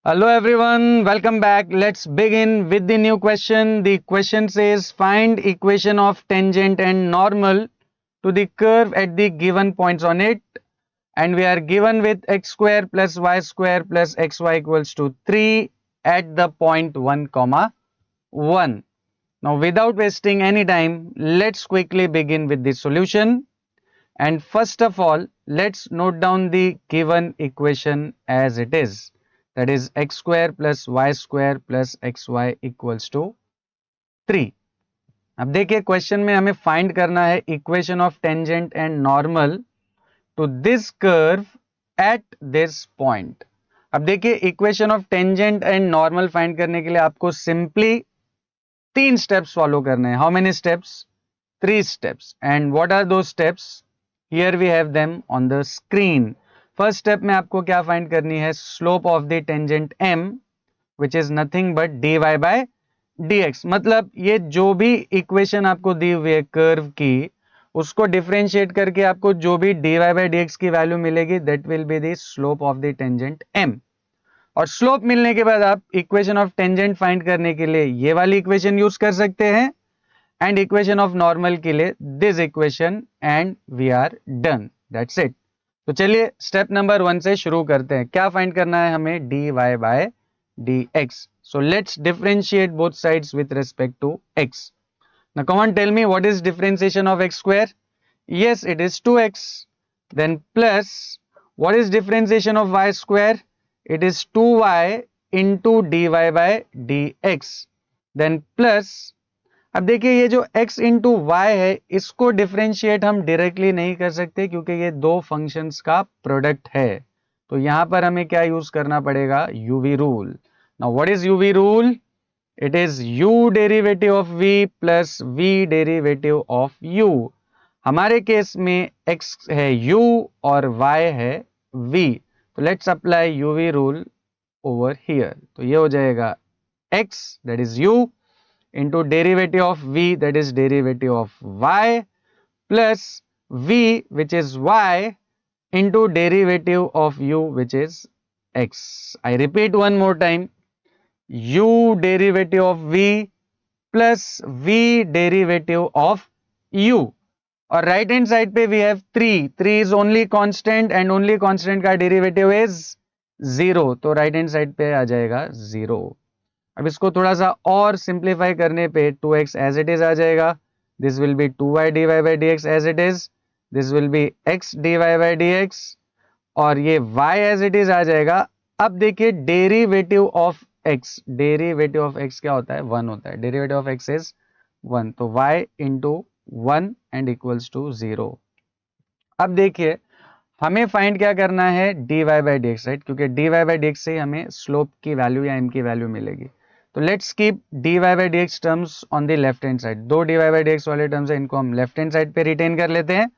Hello everyone, welcome back. Let's begin with the new question. The question says find equation of tangent and normal to the curve at the given points on it, and we are given with x square plus y square plus xy equals to 3 at the point 1 comma 1. Now without wasting any time, let's quickly begin with the solution. And first of all, let's note down the given equation as it is. That is x square plus y square plus xy equals to 3. अब देखिए question में हमें find करना है equation of tangent and normal to this curve at this point. अब देखिए equation of tangent and normal find करने के लिए आपको सिंपली 3 स्टेप्स फॉलो करने हैं. How many steps? 3 steps. And what are those steps? Here we have them on the screen. First step में आपको क्या फाइंड करनी है? Slope of the tangent m, which is nothing but dy by dx. मतलब ये जो भी equation आपको दी हुई है कर्व की, उसको डिफरेंशिएट करके आपको जो भी dy by dx की वैल्यू मिलेगी, that will be the slope of the tangent m. और स्लोप मिलने के बाद आप इक्वेशन ऑफ टेंजेंट फाइंड करने के लिए ये वाली इक्वेशन यूज कर सकते हैं, एंड इक्वेशन ऑफ नॉर्मल के लिए this equation, and we are done. That's it. तो चलिए स्टेप नंबर 1 से शुरू करते हैं. क्या फाइंड करना है हमें? dy by dx. So let's differentiate both sides with respect to x. Now come on, tell me what is differentiation of x square? Yes, it is 2x. Then plus what is differentiation of y square? It is 2y into dy by dx. Then plus, अब देखिए ये जो x into Y है, इसको differentiate हम directly नहीं कर सकते क्योंकि ये दो फंक्शंस का प्रोडक्ट है. तो यहां पर हमें क्या यूज करना पड़ेगा? UV rule. Now what is UV rule? It is u derivative of v plus v derivative of u. हमारे केस में x है u और y है v. तो let's apply UV rule over here. तो ये हो जाएगा x, that is u, into derivative of v, that is derivative of y, plus v, which is y, into derivative of u, which is x. I repeat one more time. U derivative of v plus v derivative of u. और right hand side पे we have 3 is only constant, and only constant का derivative is 0. तो right hand side पे आ जाएगा 0. अब इसको थोड़ा सा और सिंप्लीफाई करने पे 2x एज इट इज आ जाएगा. This will be 2y dy by dx as it is. This will be x dy by dx, और ये y एज इट इज आ जाएगा. अब देखिए derivative of x, derivative of x क्या होता है? 1 होता है. डेरिवेटिव ऑफ x इज 1, तो y into 1 and equals to 0. अब देखिए हमें फाइंड क्या करना है? dy by dx, right? क्योंकि dy by dx से हमें स्लोप की वैल्यू या m की वैल्यू मिलेगी. तो let's keep dy by dx terms on the left hand side. दो dy by dx वाले टर्म्स है, इनको हम लेफ्ट हैंड साइड पे रिटेन कर लेते हैं,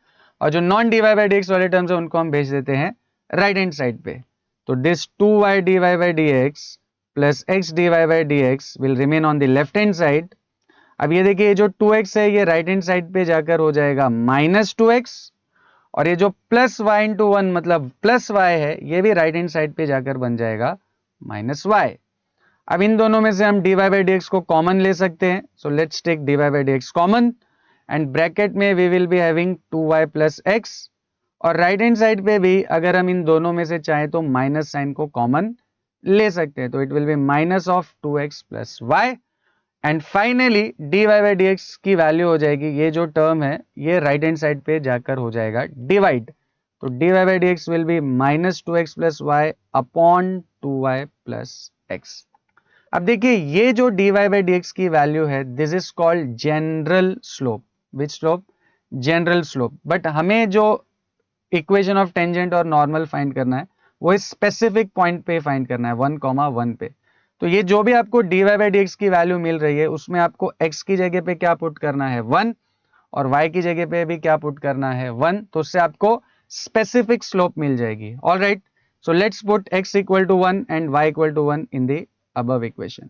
और जो नॉन dy by dx वाले टर्म्स है उनको हम भेज देते हैं राइट हैंड साइड पे. तो this 2y dy by dx plus x dy by dx will remain on the left hand side. अब ये देखिए ये जो 2x है ये राइट हैंड साइड पे जाकर हो जाएगा -2x, और ये जो प्लस y इंटू 1 मतलब प्लस y है, ये भी राइट हैंड साइड पे जाकर बन जाएगा -y. अब इन दोनों में से हम dy by dx को कॉमन ले सकते हैं. So let's take dy by dx common, and bracket में we will be having 2y plus x, और राइट हैंड साइड पे भी अगर हम इन दोनों में से चाहें तो माइनस साइन को कॉमन ले सकते हैं. तो it will be minus of 2x plus y, and finally dy by dx की वैल्यू हो जाएगी, ये जो टर्म है ये राइट हैंड साइड पे जाकर हो जाएगा डिवाइड. तो dy by dx will be -2x plus y upon 2y plus x. अब देखिए ये जो dy by dx की वैल्यू है, this is called general slope. Which slope? General slope. But हमें जो इक्वेशन ऑफ टेंजेंट और नॉर्मल फाइंड करना है वो इस स्पेसिफिक पॉइंट पे फाइंड करना है, 1,1 पे. तो ये जो भी आपको dy by dx की वैल्यू मिल रही है उसमें आपको x की जगह पे क्या पुट करना है? 1, और y की जगह पे भी क्या पुट करना है? 1. तो उससे आपको स्पेसिफिक स्लोप मिल जाएगी. All right, so let's put x equal to 1 and y equal to 1 in the above equation.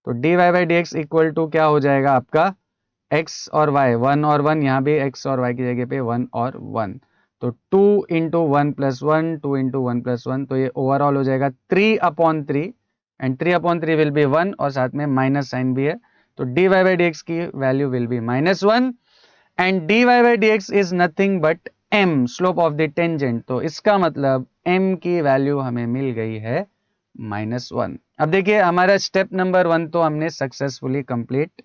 तो dy by dx equal to क्या हो जाएगा आपका? x और y, 1 और 1, यहाँ भी x और y की जगह पे 1 और 1. तो 2 इंटू 1 प्लस 1, 2 इंटू 1 प्लस 1, तो ये ओवरऑल हो जाएगा 3 अपॉन 3. एंड 3/3 विल बी 1 और साथ में माइनस साइन भी है, तो dy बाई डी एक्स की value will be -1 and dy by D x is nothing but m slope of the tangent, तो इसका मतलब m की वैल्यू हमें मिल गई है -1। अब देखिए हमारा स्टेप नंबर 1 तो हमने सक्सेसफुली कंप्लीट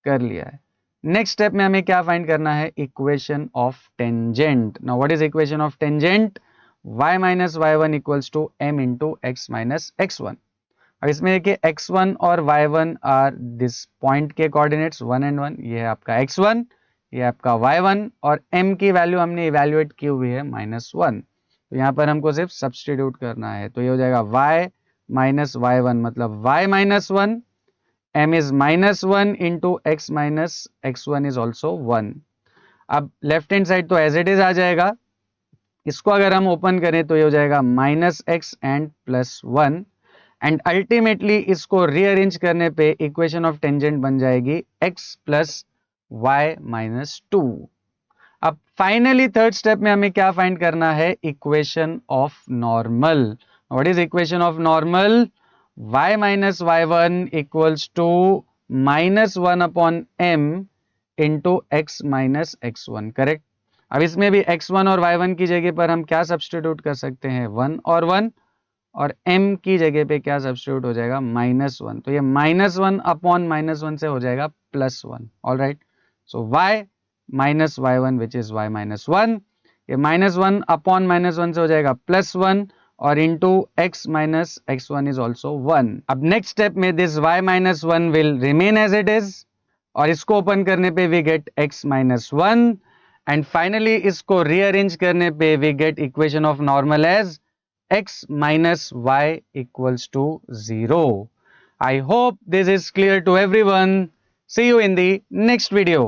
कर लिया है। नेक्स्ट स्टेप में हमें क्या फाइंड करना है, equation of tangent. Now what is equation of tangent, y minus y one equals to m into x minus x one. अब इसमें देखिए x1 और y1 आर दिस पॉइंट के कोऑर्डिनेट्स 1 एंड 1, ये है आपका x1, ये आपका y1 और m की वैल्यू हमने इवैल्यूएट की हुई है -1, तो यहाँ पर हमको सिर्फ सब्सटीट्यूट करना है, तो ये हो जाएगा y माइनस वाई वन मतलब y minus one, m is -1 into x minus x one is also 1। अब लेफ्ट हैंड साइड तो एज इट इज आ जाएगा, इसको अगर हम ओपन करें तो ये हो जाएगा -x एंड +1 एंड अल्टीमेटली इसको रीअरेंज करने पे इक्वेशन ऑफ टेंजेंट बन जाएगी x plus y minus two. अब फाइनली थर्ड स्टेप में हमें क्या फाइंड करना है, equation of normal. What is equation of normal, y minus y one equals to -1 upon m into x minus x one, correct. अब इसमें भी x1 और y1 की जगह पर हम क्या सब्सटीट्यूट कर सकते हैं, 1 और 1, और m की जगह पे क्या सब्सटीट्यूट हो जाएगा, -1, तो ये -1 अपॉन -1 से हो जाएगा +1। All right, so y minus y one which is y minus one, ये -1 अपॉन -1 से हो जाएगा +1 और into x minus x one is also 1। अब नेक्स्ट स्टेप में this y minus one will remain as it is और इसको open करने पे we get x minus one and finally इसको रीअरेंज करने पे we get equation of normal as x minus y equals to 0. I hope this is clear to everyone. See you in the next video.